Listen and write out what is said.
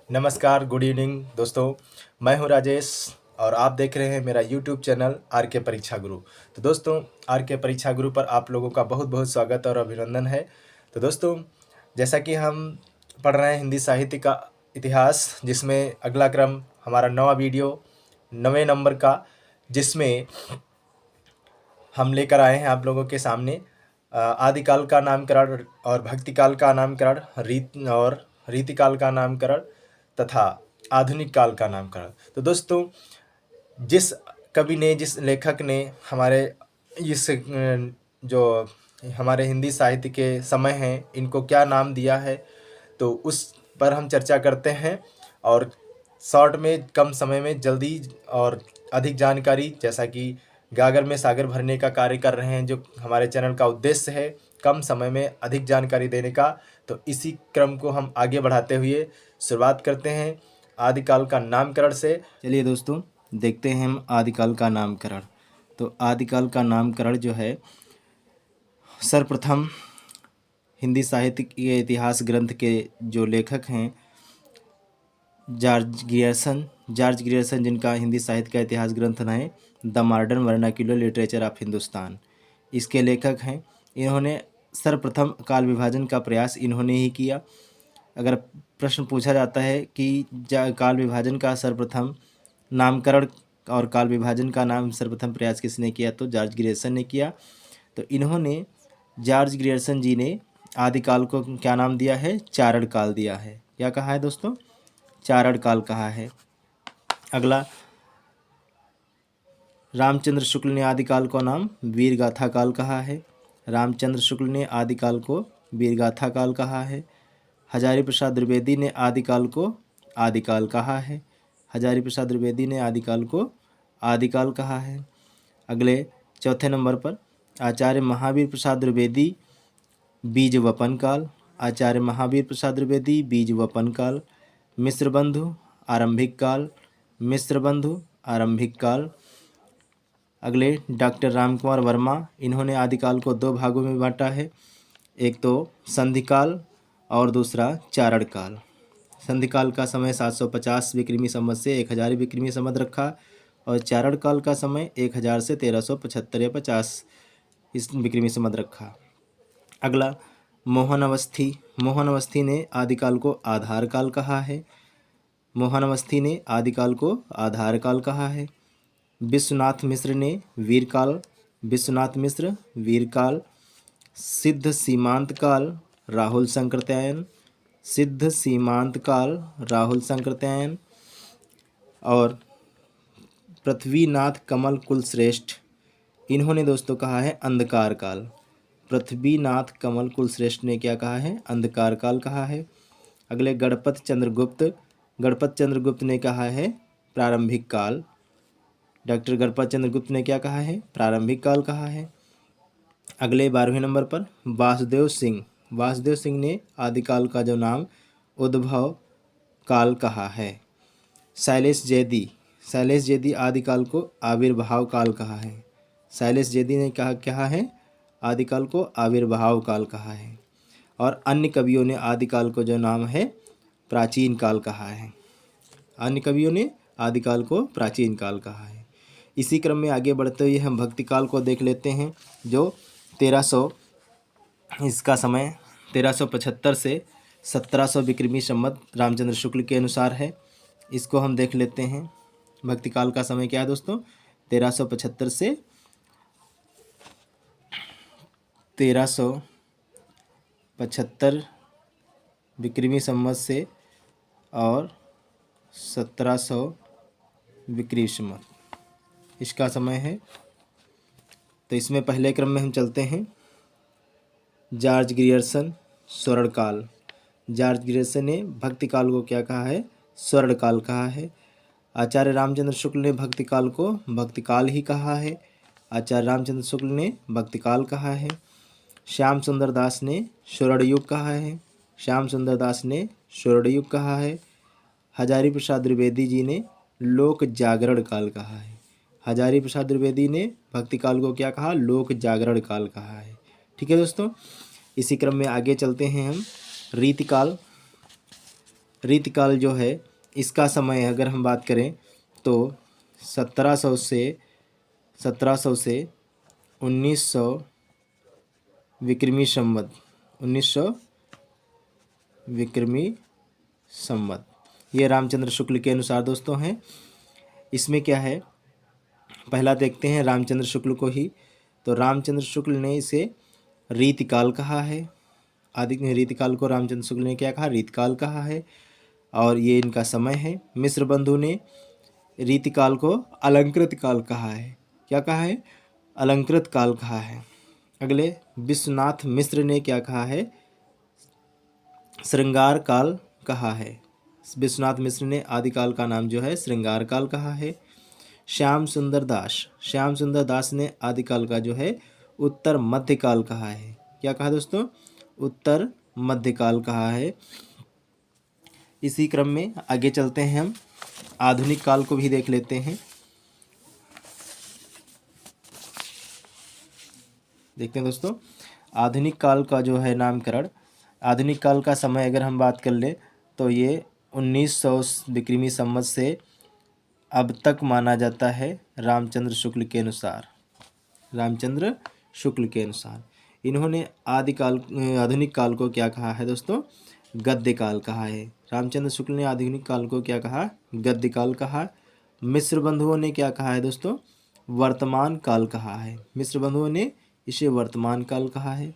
नमस्कार, good evening दोस्तों। मैं हूं राजेश और आप देख रहे हैं मेरा यूट्यूब चैनल आर के परीक्षा गुरु। तो दोस्तों, आर के परीक्षा गुरु पर आप लोगों का बहुत बहुत स्वागत और अभिनंदन है। तो दोस्तों, जैसा कि हम पढ़ रहे हैं हिंदी साहित्य का इतिहास, जिसमें अगला क्रम हमारा नवा वीडियो 9वें नंबर का, जिसमें हम लेकर आए हैं आप लोगों के सामने आदिकाल का नामकरण और भक्तिकाल का नामकरण, रीतिकाल का नामकरण तथा आधुनिक काल का नामकरण। तो दोस्तों, जिस कवि ने, जिस लेखक ने हमारे इस जो हमारे हिंदी साहित्य के समय हैं, इनको क्या नाम दिया है, तो उस पर हम चर्चा करते हैं। और शॉर्ट में, कम समय में जल्दी और अधिक जानकारी, जैसा कि गागर में सागर भरने का कार्य कर रहे हैं, जो हमारे चैनल का उद्देश्य है, कम समय में अधिक जानकारी देने का। तो इसी क्रम को हम आगे बढ़ाते हुए शुरुआत करते हैं आदिकाल का नामकरण से। चलिए दोस्तों, देखते हैं हम आदिकाल का नामकरण। तो आदिकाल का नामकरण जो है, सर्वप्रथम हिंदी साहित्य के इतिहास ग्रंथ के जो लेखक हैं जॉर्ज ग्रियर्सन, जिनका हिंदी साहित्य का इतिहास ग्रंथ है the modern vernacular literature of Hindustan, इसके लेखक हैं। इन्होंने सर्वप्रथम काल विभाजन का प्रयास इन्होंने ही किया। अगर प्रश्न पूछा जाता है कि काल विभाजन का सर्वप्रथम नामकरण और काल विभाजन का नाम सर्वप्रथम प्रयास किसने किया, तो जॉर्ज ग्रियर्सन ने किया। तो इन्होंने, जॉर्ज ग्रियर्सन जी ने आदिकाल को क्या नाम दिया है? चारण काल दिया है। क्या कहा है दोस्तों? चारण काल कहा है। अगला, रामचंद्र शुक्ल ने आदिकाल को नाम वीरगाथा काल कहा है। रामचंद्र शुक्ल ने आदिकाल को वीरगाथा काल कहा है। हजारी प्रसाद द्विवेदी ने आदिकाल को आदिकाल कहा है। हजारी प्रसाद द्विवेदी ने आदिकाल को आदिकाल कहा है। अगले चौथे नंबर पर, आचार्य महावीर प्रसाद द्विवेदी बीज वपन काल। आचार्य महावीर प्रसाद द्विवेदी बीज वपन काल। मिश्र बंधु आरंभिक काल। मिश्र बंधु आरंभिक काल। अगले, डॉक्टर रामकुमार वर्मा, इन्होंने आदिकाल को दो भागों में बांटा है, एक तो संधिकाल और दूसरा चारण काल। संधिकाल का समय 750 विक्रमी संवत से 1000 विक्रमी संवत रखा, और चारण काल का समय 1000 से 1375 या 50 इस विक्रमी संवत रखा। अगला, मोहन अवस्थी। मोहन अवस्थी ने आदिकाल को आधार काल कहा है। मोहन अवस्थी ने आदिकाल को आधार काल कहा है। विश्वनाथ मिश्र ने वीरकाल। विश्वनाथ मिश्र वीरकाल। सिद्ध सीमांत काल राहुल संकृत्यायन। सिद्ध सीमांत काल राहुल संकृत्यायन। और पृथ्वीनाथ कमल कुलश्रेष्ठ, इन्होंने दोस्तों कहा है अंधकार काल। पृथ्वीनाथ कमल कुलश्रेष्ठ ने क्या कहा है? अंधकार काल कहा है। अगले, गणपत चंद्रगुप्त। गणपत चंद्रगुप्त ने कहा है प्रारंभिक काल। डॉक्टर गणपत चंद्रगुप्त ने क्या कहा है? प्रारंभिक काल कहा है। अगले 12वें नंबर पर, वासुदेव सिंह। वासुदेव सिंह ने आदिकाल का जो नाम उद्भव काल कहा है। शैलेश जैदी। शैलेश जैदी आदिकाल को आविर्भाव काल कहा है। शैलेश जैदी ने कहा क्या है? आदिकाल को आविर्भाव काल कहा है। और अन्य कवियों ने आदिकाल को जो नाम है प्राचीन काल कहा है। अन्य कवियों ने आदिकाल को प्राचीन काल कहा है। इसी क्रम में आगे बढ़ते हुए हम भक्तिकाल को देख लेते हैं, जो 1300, इसका समय 1375 से 1700 विक्रमी संवत रामचंद्र शुक्ल के अनुसार है। इसको हम देख लेते हैं। भक्तिकाल का समय क्या है दोस्तों? 1375 से 1375 विक्रमी संवत से और 1700 विक्रमी संवत, इसका समय है। तो इसमें पहले क्रम में हम चलते हैं। जॉर्ज ग्रियर्सन स्वर्णकाल। जॉर्ज ग्रियर्सन ने भक्तिकाल को क्या कहा है? स्वर्णकाल कहा है। आचार्य रामचंद्र शुक्ल ने भक्तिकाल को भक्तिकाल ही कहा है। आचार्य रामचंद्र शुक्ल ने भक्तिकाल कहा है। श्याम सुंदर दास ने स्वर्णयुग कहा है। श्याम सुंदर दास ने स्वर्णयुग कहा है। हजारी प्रसाद द्विवेदी जी ने लोक जागरण काल कहा है। हजारी प्रसाद द्विवेदी ने भक्तिकाल को क्या कहा? लोक जागरण काल कहा है। ठीक है दोस्तों, इसी क्रम में आगे चलते हैं हम। रीतिकाल। रीतिकाल जो है इसका समय अगर हम बात करें तो 1700 से 1900 विक्रमी संवत, 1900 विक्रमी संवत, ये रामचंद्र शुक्ल के अनुसार दोस्तों हैं। इसमें क्या है, पहला देखते हैं रामचंद्र शुक्ल को ही। तो रामचंद्र शुक्ल ने इसे रीतिकाल कहा है। रीतिकाल को रामचंद्र शुक्ल ने क्या कहा, रीतिकाल कहा है, और ये इनका समय है। मिश्र बंधु ने रीतिकाल को अलंकृत काल कहा है। क्या कहा है, अलंकृत काल कहा है। अगले विश्वनाथ मिश्र ने क्या कहा है, श्रृंगार काल कहा है। विश्वनाथ मिश्र ने आदिकाल का नाम जो है श्रृंगार काल कहा है। श्याम सुंदर दास ने आदिकाल का जो है उत्तर मध्यकाल कहा है। क्या कहा दोस्तों, उत्तर मध्यकाल कहा है। इसी क्रम में आगे चलते हैं, हम आधुनिक काल को भी देख लेते हैं। देखते हैं दोस्तों, आधुनिक काल का जो है नामकरण, आधुनिक काल का समय अगर हम बात कर लें तो ये 1900 विक्रमी संवत से अब तक माना जाता है रामचंद्र शुक्ल के अनुसार। रामचंद्र शुक्ल के अनुसार इन्होंने आधुनिक काल को क्या कहा है दोस्तों, गद्य काल कहा है। रामचंद्र शुक्ल ने आधुनिक काल को क्या कहा, गद्य काल कहा। मिश्र बंधुओं ने क्या कहा है दोस्तों, वर्तमान काल कहा है। मिश्र बंधुओं ने इसे वर्तमान काल कहा है।